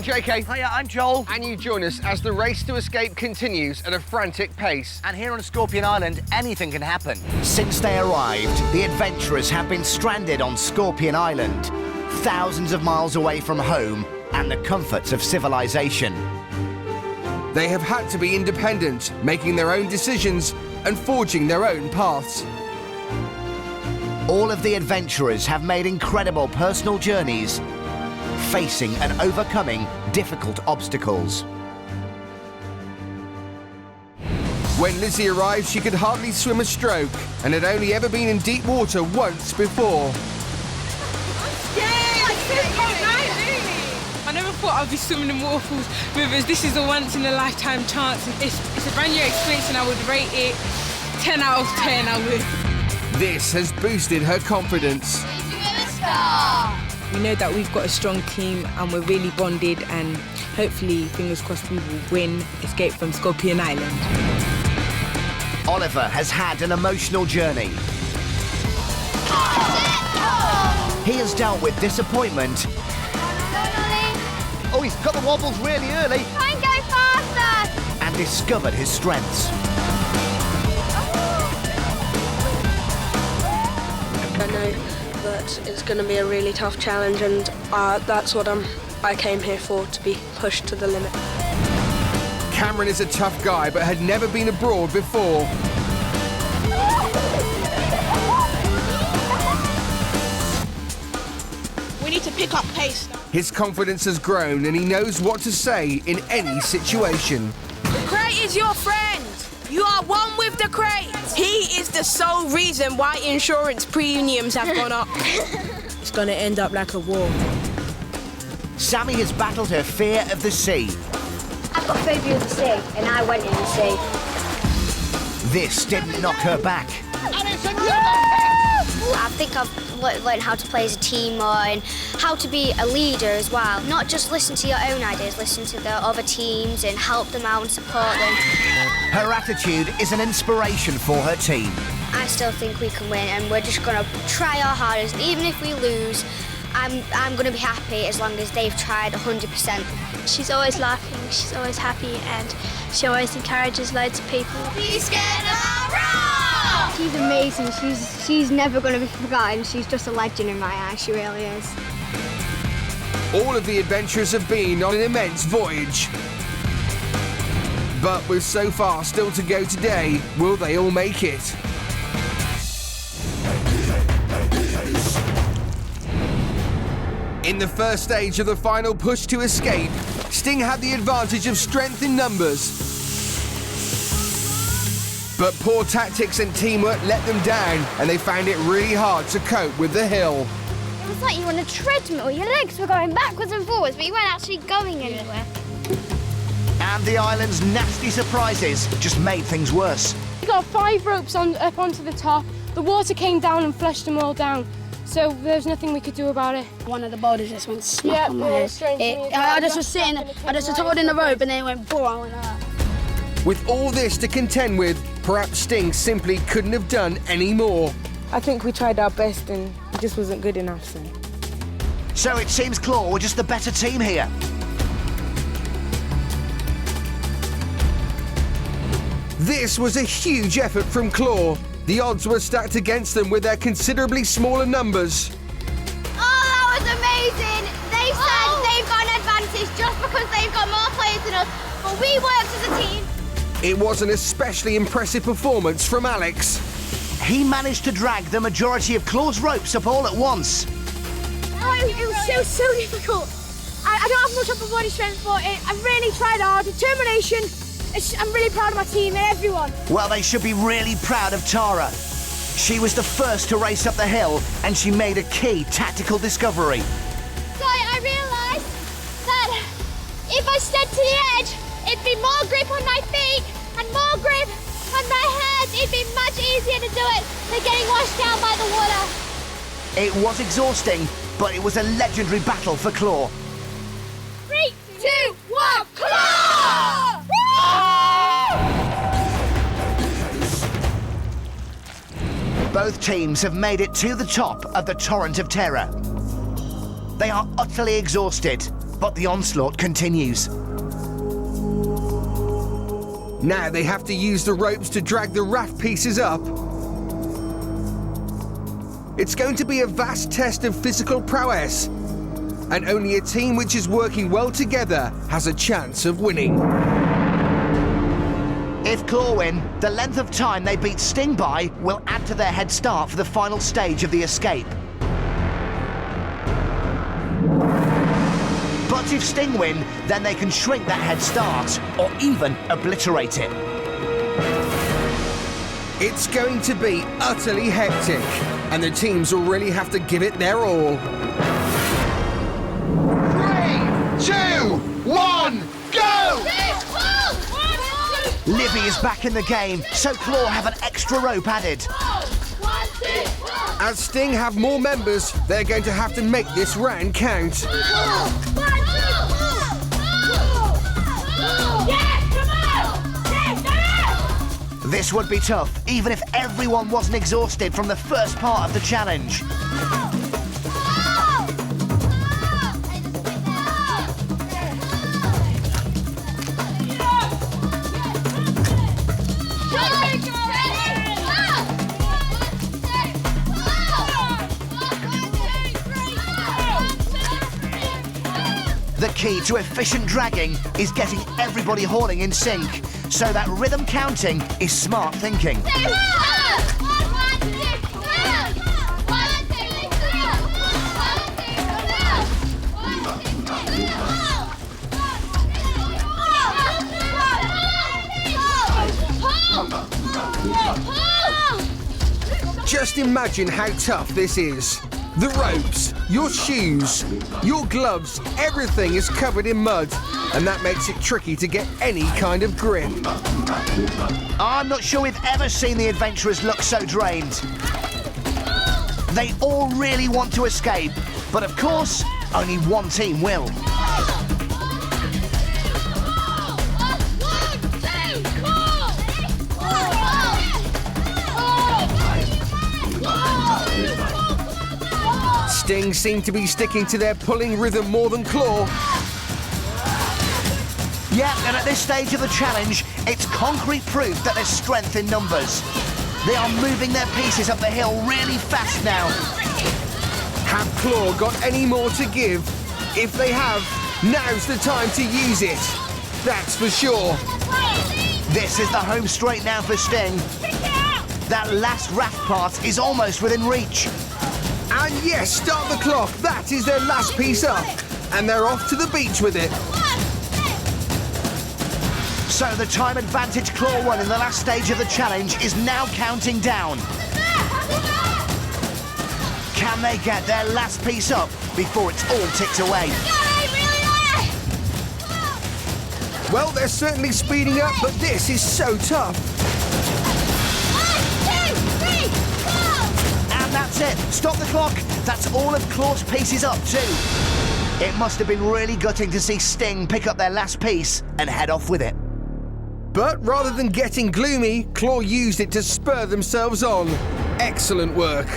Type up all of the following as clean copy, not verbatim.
I'm JK. Hiya, I'm Joel. And you join us as the race to escape continues at a frantic pace. And here on Scorpion Island, anything can happen. Since they arrived, the adventurers have been stranded on Scorpion Island, thousands of miles away from home and the comforts of civilization. They have had to be independent, making their own decisions and forging their own paths. All of the adventurers have made incredible personal journeys, facing and overcoming difficult obstacles. When Lizzie arrived, she could hardly swim a stroke and had only ever been in deep water once before. I never thought I'd be swimming in waterfalls, rivers. This is a once-in-a-lifetime chance. It's a brand new experience and I would rate it 10 out of 10, I would. This has boosted her confidence. We know that we've got a strong team and we're really bonded and hopefully, fingers crossed, we will win Escape from Scorpion Island. Oliver has had an emotional journey. He has dealt with disappointment. Oh, he's got the wobbles really early. Try and go faster! And discovered his strengths. I know that it's going to be a really tough challenge and that's what I came here for, to be pushed to the limit. Cameron is a tough guy but had never been abroad before. We need to pick up pace. His confidence has grown and he knows what to say in any situation. The crate is your friend. You are one with the crate. He is the sole reason why insurance premiums have gone up. It's going to end up like a war. Sammy has battled her fear of the sea. I've got phobia of the sea, and I went in the sea. This didn't knock her back. I think I've learned how to play as a team more and how to be a leader as well. Not just listen to your own ideas, listen to the other teams and help them out and support them. Her attitude is an inspiration for her team. I still think we can win and we're just going to try our hardest. Even if we lose, I'm going to be happy as long as they've tried 100%. She's always laughing, she's always happy and she always encourages loads of people. Be scared of our rock! She's amazing, she's never going to be forgotten. She's just a legend in my eyes, she really is. All of the adventurers have been on an immense voyage. But with so far still to go today, will they all make it? In the first stage of the final push to escape, Sting had the advantage of strength in numbers. But poor tactics and teamwork let them down, and they found it really hard to cope with the hill. It was like you were on a treadmill, your legs were going backwards and forwards, but you weren't actually going anywhere. And the island's nasty surprises just made things worse. We got 5 ropes up onto the top. The water came down and flushed them all down. So there's nothing we could do about it. One of the boulders just went smack on my head. I just was sitting, I just was holding the rope and then it went boom, I went up. With all this to contend with, perhaps Sting simply couldn't have done any more. I think we tried our best and it just wasn't good enough, So it seems Claw were just the better team here. This was a huge effort from Claw. The odds were stacked against them with their considerably smaller numbers. Oh, that was amazing! They said they've got an advantage just because they've got more players than us, but we worked as a team. It was an especially impressive performance from Alex. He managed to drag the majority of Claw's ropes up all at once. Oh, it was so difficult. I don't have much upper body strength for it. I've really tried hard. Determination. I'm really proud of my team and everyone. Well, they should be really proud of Tara. She was the first to race up the hill, and she made a key tactical discovery. So I realised that if I stepped to the edge, it'd be more grip on my feet and more grip on my hands. It'd be much easier to do it than getting washed down by the water. It was exhausting, but it was a legendary battle for Claw. 3, 2, 1, Claw! Both teams have made it to the top of the Torrent of Terror. They are utterly exhausted, But the onslaught continues. Now they have to use the ropes to drag the raft pieces up. It's going to be a vast test of physical prowess, and only a team which is working well together has a chance of winning. If Claw win, the length of time they beat Sting by will add to their head start for the final stage of the escape. But if Sting win, then they can shrink that head start, or even obliterate it. It's going to be utterly hectic, and the teams will really have to give it their all. 3, 2, 1, go! Libby is back in the game, so Claw have an extra rope added. As Sting have more members, they're going to have to make this round count. This would be tough, even if everyone wasn't exhausted from the first part of the challenge. The key to efficient dragging is getting everybody hauling in sync, so that rhythm counting is smart thinking. Just imagine how tough this is. The ropes, your shoes, your gloves, everything is covered in mud, and that makes it tricky to get any kind of grip. I'm not sure we've ever seen the adventurers look so drained. They all really want to escape, but of course, only one team will. Sting seem to be sticking to their pulling rhythm more than Claw. Yeah, and at this stage of the challenge, it's concrete proof that there's strength in numbers. They are moving their pieces up the hill really fast now. Have Claw got any more to give? If they have, now's the time to use it. That's for sure. This is the home straight now for Sting. That last raft part is almost within reach. And yes, start the clock. That is their last piece up. And they're off to the beach with it. So the time advantage Claw won in the last stage of the challenge is now counting down. Can they get their last piece up before it's all ticked away? Well, they're certainly speeding up, but this is so tough. 1, 2, 3, 4. And that's it. Stop the clock. That's all of Claw's pieces up too. It must have been really gutting to see Sting pick up their last piece and head off with it. But rather than getting gloomy, Claw used it to spur themselves on. Excellent work.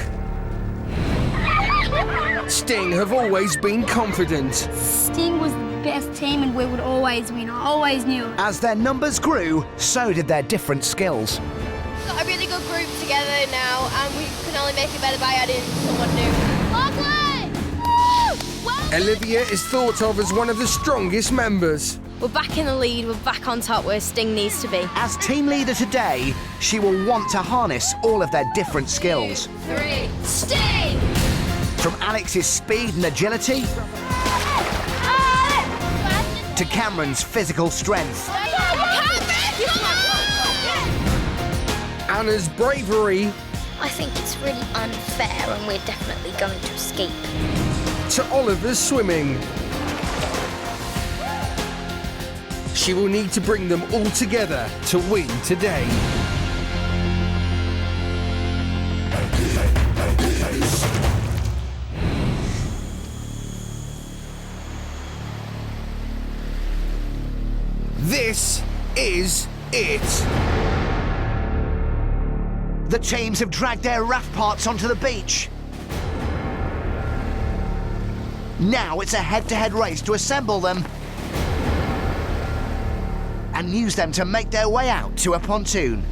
Sting have always been confident. Sting was the best team and we would always win. I always knew it. As their numbers grew, so did their different skills. We've got a really good group together now, and we can only make it better by adding someone new. Olivia is thought of as one of the strongest members. We're back in the lead, we're back on top where Sting needs to be. As team leader today, she will want to harness all of their different skills. 3, Sting! From Alex's speed and agility to Cameron's physical strength. Anna's bravery. I think it's really unfair and we're definitely going to escape. To Oliver's swimming. She will need to bring them all together to win today. This is it. The teams have dragged their raft parts onto the beach. Now it's a head-to-head race to assemble them and use them to make their way out to a pontoon.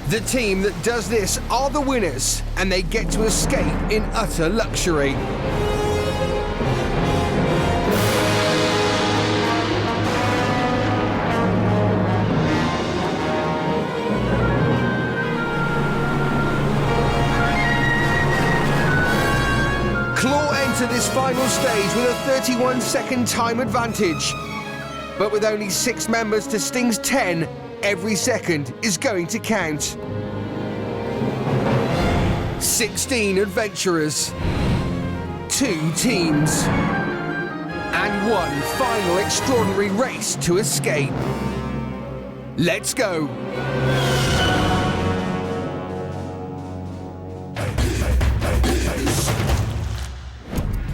The team that does this are the winners, and they get to escape in utter luxury. Claw enter this final stage with a 31-second time advantage. But with only 6 members to Sting's 10, every second is going to count. 16 adventurers, 2 teams, and one final extraordinary race to escape. Let's go.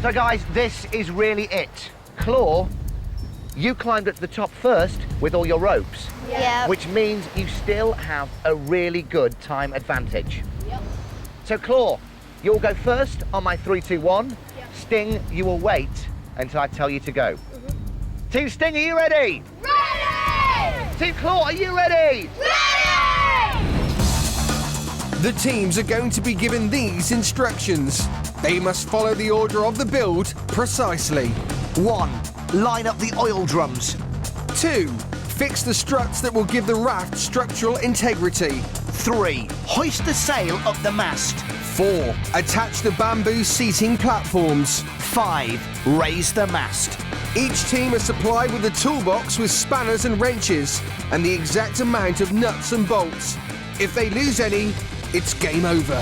So guys, this is really it. Claw, you climbed up to the top first with all your ropes. Yeah. Which means you still have a really good time advantage. Yep. So Claw, you'll go first on my 3, 2, 1. Yep. Sting, you will wait until I tell you to go. Team Sting, are you ready? Ready! Team Claw, are you ready? Ready! The teams are going to be given these instructions. They must follow the order of the build precisely. 1. Line up the oil drums. 2. Fix the struts that will give the raft structural integrity. 3. Hoist the sail up the mast. 4. Attach the bamboo seating platforms. 5. Raise the mast. Each team is supplied with a toolbox with spanners and wrenches and the exact amount of nuts and bolts. If they lose any, it's game over.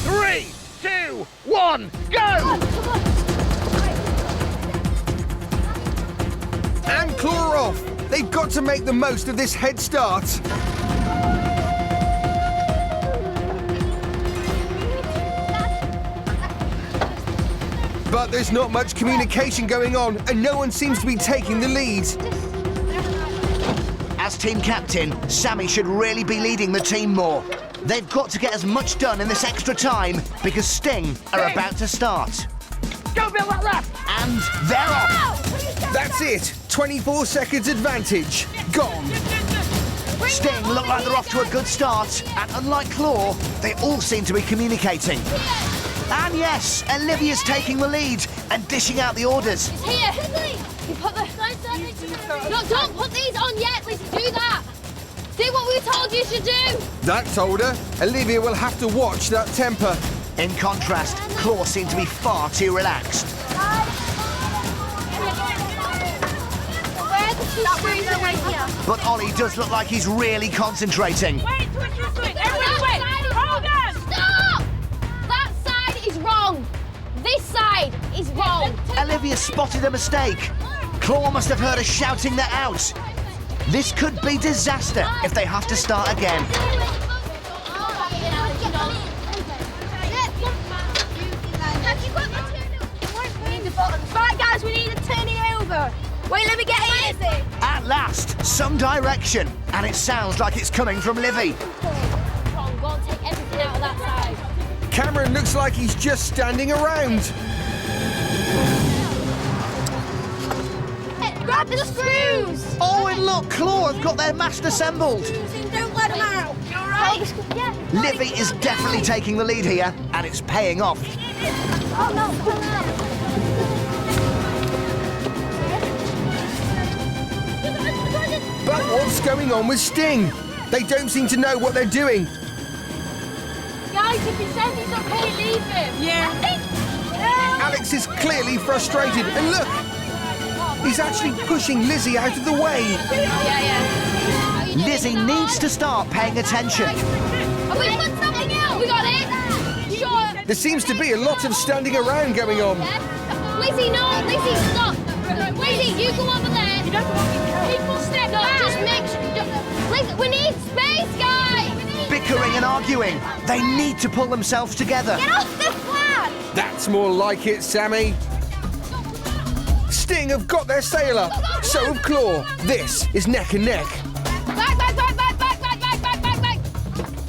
3, 2, 1, go! And Claw are off. They've got to make the most of this head start. But there's not much communication going on, and no one seems to be taking the lead. As team captain, Sammy should really be leading the team more. They've got to get as much done in this extra time because Sting are about to start. Go build that raft! And they're off. That's it. 24 seconds advantage. Gone. Sting look like they're off to a good start, and unlike Claw, they all seem to be communicating. And yes, Olivia's taking the lead and dishing out the orders. Here, you put the... No, don't put these on yet, Lizzie, do that. Do what we told you to do. That told her. Olivia will have to watch that temper. In contrast, Claw seem to be far too relaxed. Where's the 2 screws right here? But Ollie does look like he's really concentrating. Wait, everybody wait. Hold on. Stop! That side is wrong. This side is wrong. Olivia spotted a mistake. Claw must have heard her shouting that out. This could be disaster if they have to start again. Right, guys, we need to turn it over. Wait, let me get in. At last, some direction, and it sounds like it's coming from Livy. Wrong, go and take everything out of that side. Cameron looks like he's just standing around. Grab the screws. Oh, and look, Claw have got their mast assembled. Don't let them out. You're right. Yeah. Livy is definitely taking the lead here, and it's paying off. Oh, no. But what's going on with Sting? They don't seem to know what they're doing. Guys, if he says he's okay, leave him. Yeah. Alex is clearly frustrated, and look, he's actually pushing Lizzie out of the way. Yeah. Lizzie needs to start paying attention. Have we put something else? We got it. Sure. There seems to be a lot of standing around going on. Lizzie, no. Lizzie, stop. Lizzie, you go over there. People step back. Just make sure. Lizzie, we need space, guys. Bickering and arguing. They need to pull themselves together. Get off the plan. That's more like it, Sammy. Sting have got their sail up. So have Claw. This is neck and neck. Back.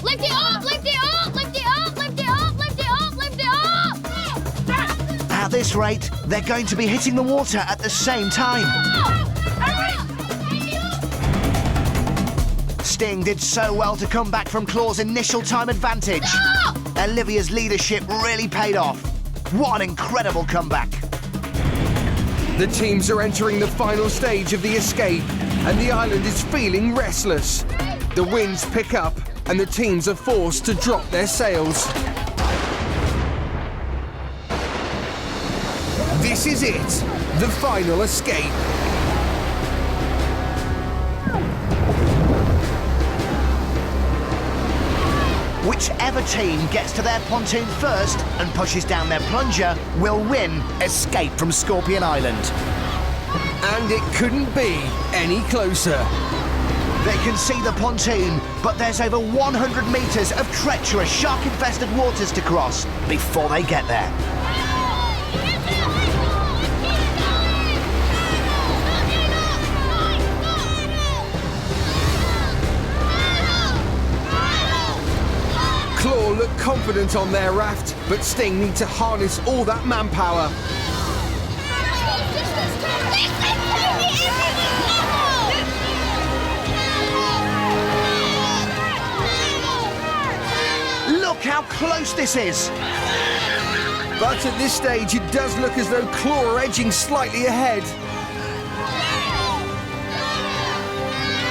Lift it up. this rate, they're going to be hitting the water at the same time. Sting did so well to come back from Claw's initial time advantage. Olivia's leadership really paid off. What an incredible comeback. The teams are entering the final stage of the escape, and the island is feeling restless. The winds pick up, and the teams are forced to drop their sails. This is it, the final escape. Whichever team gets to their pontoon first and pushes down their plunger will win Escape from Scorpion Island. And it couldn't be any closer. They can see the pontoon, but there's over 100 metres of treacherous, shark-infested waters to cross before they get there. Claw look confident on their raft, but Sting need to harness all that manpower. Look how close this is! But at this stage, it does look as though Claw are edging slightly ahead.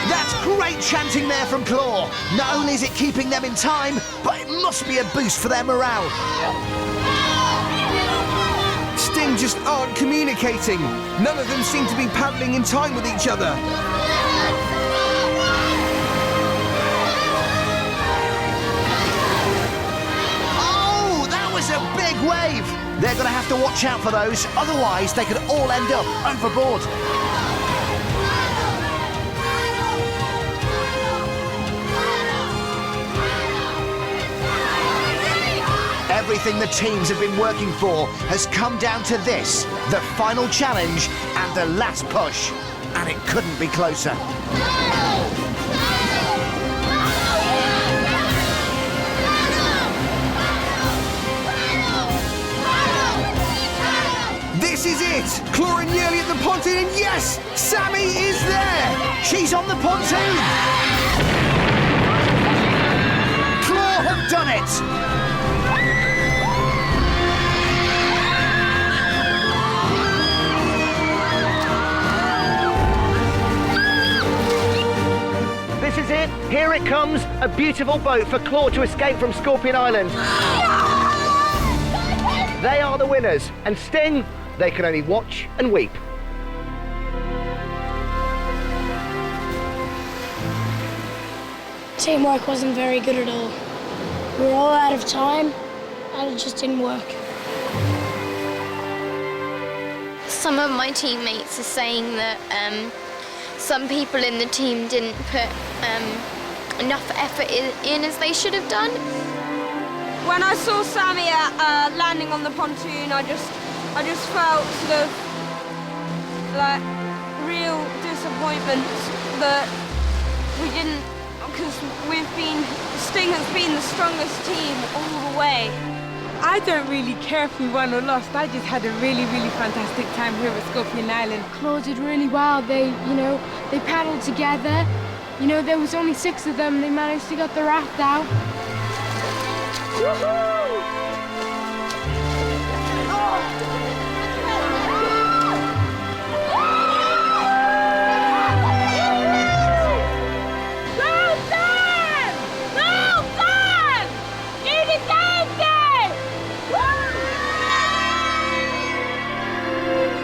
That's great chanting there from Claw. Not only is it keeping them in time, but it must be a boost for their morale. Sting just aren't communicating. None of them seem to be paddling in time with each other. Oh, that was a big wave. They're going to have to watch out for those, otherwise they could all end up overboard. Everything the teams have been working for has come down to this, the final challenge and the last push. And it couldn't be closer. This is it! Claw are nearly at the pontoon, and yes! Sammy is there! She's on the pontoon! Claw have done it! This is it. Here it comes. A beautiful boat for Claw to escape from Scorpion Island. They are the winners. And Sting, they can only watch and weep. Teamwork wasn't very good at all. We were all out of time and it just didn't work. Some of my teammates are saying that some people in the team didn't put enough effort in as they should have done. When I saw Sammy landing on the pontoon, I just felt sort of like real disappointment that we didn't, because Sting has been the strongest team all the way. I don't really care if we won or lost. I just had a really, really fantastic time here at Scorpion Island. Claw did really well. They paddled together. There was only 6 of them. They managed to get the raft out.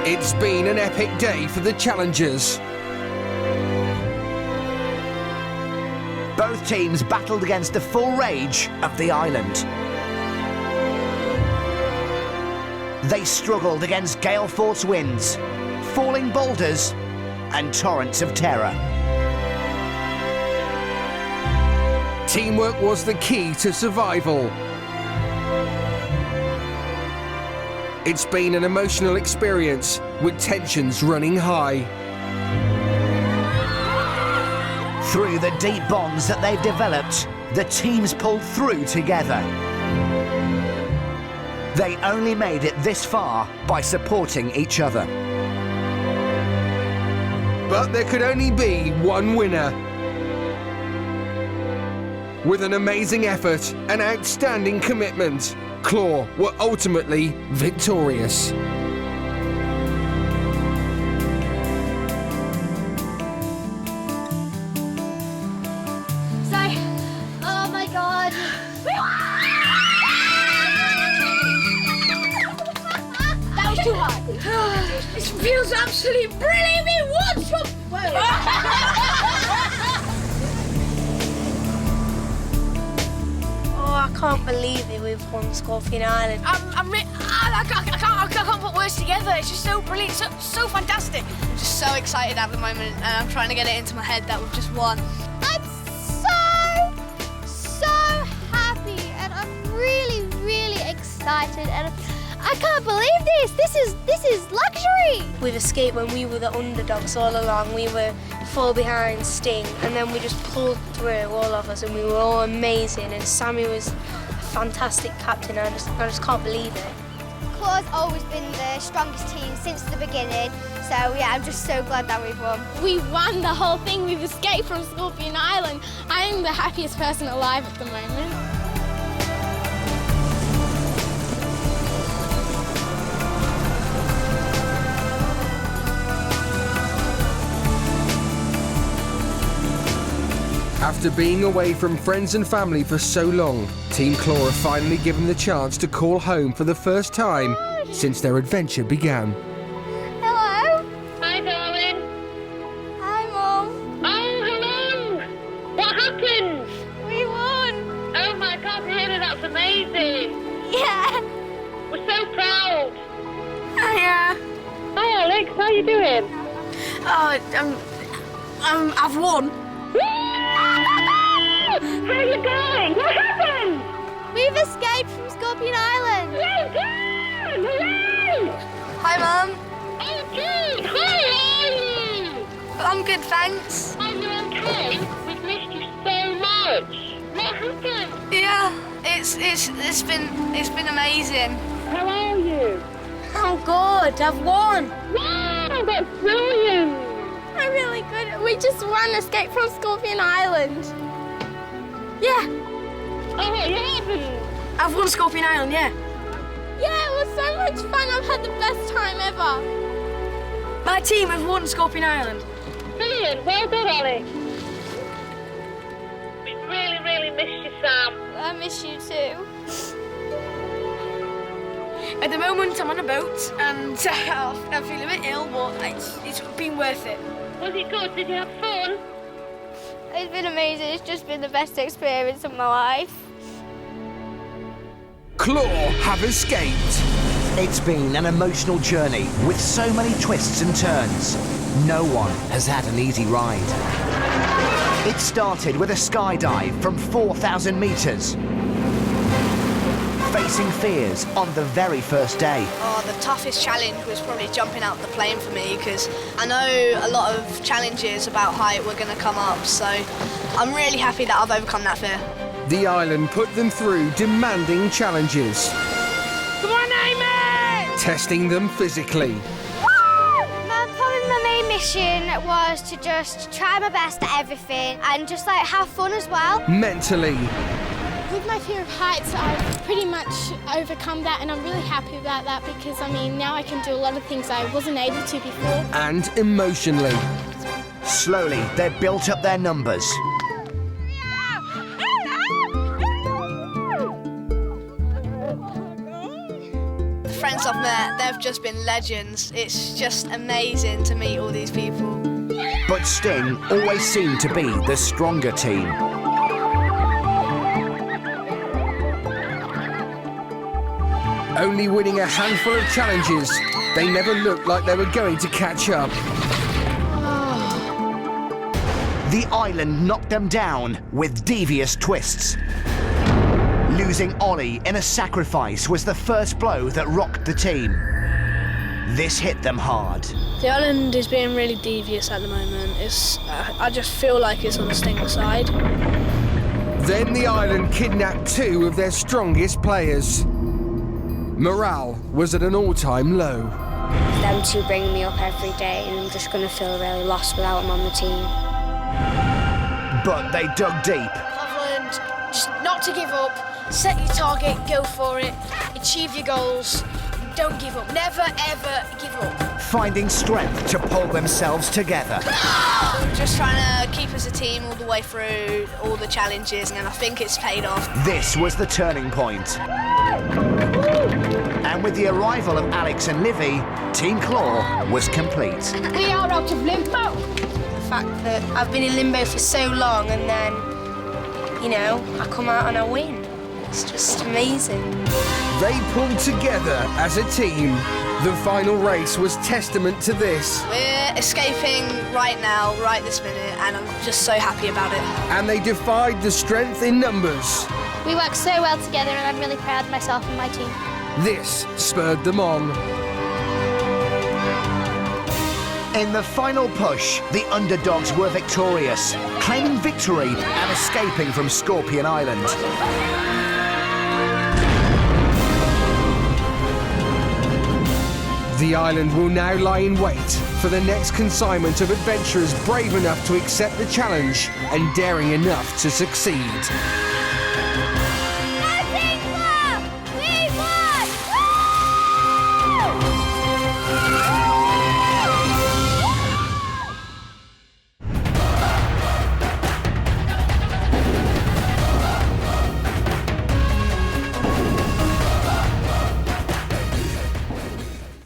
It's been an epic day for the challengers. Both teams battled against the full rage of the island. They struggled against gale-force winds, falling boulders, and torrents of terror. Teamwork was the key to survival. It's been an emotional experience with tensions running high. Through the deep bonds that they've developed, the teams pulled through together. They only made it this far by supporting each other. But there could only be one winner. With an amazing effort and outstanding commitment, Claw were ultimately victorious. So, oh my God. That was too hard. This feels absolutely brilliant. We won from... Oh, I can't believe it. We've won Scorpion Island. I can't put words together. It's just so brilliant, so fantastic. I'm just so excited at the moment, and I'm trying to get it into my head that we've just won. I'm so happy, and I'm really, really excited, and I can't believe this. This is luxury. We've escaped when we were the underdogs all along. We were fall behind Sting, and then we just pulled through, all of us, and we were all amazing. And Sammy was a fantastic captain. I just can't believe it. Claw's always been the strongest team since the beginning, so yeah, I'm just so glad that we've won. We won the whole thing. We've escaped from Scorpion Island. I am the happiest person alive at the moment. After being away from friends and family for so long, Team Claw are finally given the chance to call home for the first time since their adventure began. Hello. Hi, darling. Hi, Mum. Oh, hello. What happened? We won. Oh, my God, really, that's amazing. Yeah. We're so proud. Hiya. Hi, Alex. How are you doing? I've won. How are you going? What happened? We've escaped from Scorpion Island. Well done! Hooray! Hi, Mum. Oh, good. How are you? I'm good, thanks. Are you okay? We've missed you so much. What happened? Yeah, it's been amazing. How are you? I'm good. I've won. Wow, that's brilliant. I'm really good. We just won Escape from Scorpion Island. Yeah, Oh, what happened? I've won Scorpion Island, yeah. Yeah, it was so much fun. I've had the best time ever. My team have won Scorpion Island. Brilliant. Well done, Alex. We really, really missed you, Sam. I miss you too. At the moment, I'm on a boat, and I feel a bit ill, but it's been worth it. Was it good? Did you have fun? It's been amazing. It's just been the best experience of my life. Claw have escaped. It's been an emotional journey with so many twists and turns. No one has had an easy ride. It started with a skydive from 4,000 meters. Facing fears on the very first day. Oh, the toughest challenge was probably jumping out the plane for me, because I know a lot of challenges about height were going to come up, so I'm really happy that I've overcome that fear. The island put them through demanding challenges. Come on, Amy! Testing them physically. Probably my main mission was to just try my best at everything and just like have fun as well. Mentally. With my fear of heights, I've pretty much overcome that, and I'm really happy about that because, I mean, now I can do a lot of things I wasn't able to before. And emotionally. Slowly, they built up their numbers. The friends I've met, they've just been legends. It's just amazing to meet all these people. But Sting always seemed to be the stronger team. Only winning a handful of challenges, they never looked like they were going to catch up. The island knocked them down with devious twists. Losing Ollie in a sacrifice was the first blow that rocked the team. This hit them hard. The island is being really devious at the moment. I just feel like it's on the Sting side. Then the island kidnapped two of their strongest players. Morale was at an all-time low. Them two bring me up every day, and I'm just going to feel really lost without them on the team. But they dug deep. I've learned just not to give up, set your target, go for it, achieve your goals, don't give up, never ever give up. Finding strength to pull themselves together. Just trying to keep as a team all the way through all the challenges, and I think it's paid off. This was the turning point. And with the arrival of Alex and Livy, Team Claw was complete. We are out of limbo. The fact that I've been in limbo for so long, and then, you know, I come out and I win. It's just amazing. They pulled together as a team. The final race was testament to this. We're escaping right now, right this minute, and I'm just so happy about it. And they defied the strength in numbers. We work so well together and I'm really proud of myself and my team. This spurred them on. In the final push, the underdogs were victorious, claiming victory and escaping from Scorpion Island. The island will now lie in wait for the next consignment of adventurers brave enough to accept the challenge and daring enough to succeed.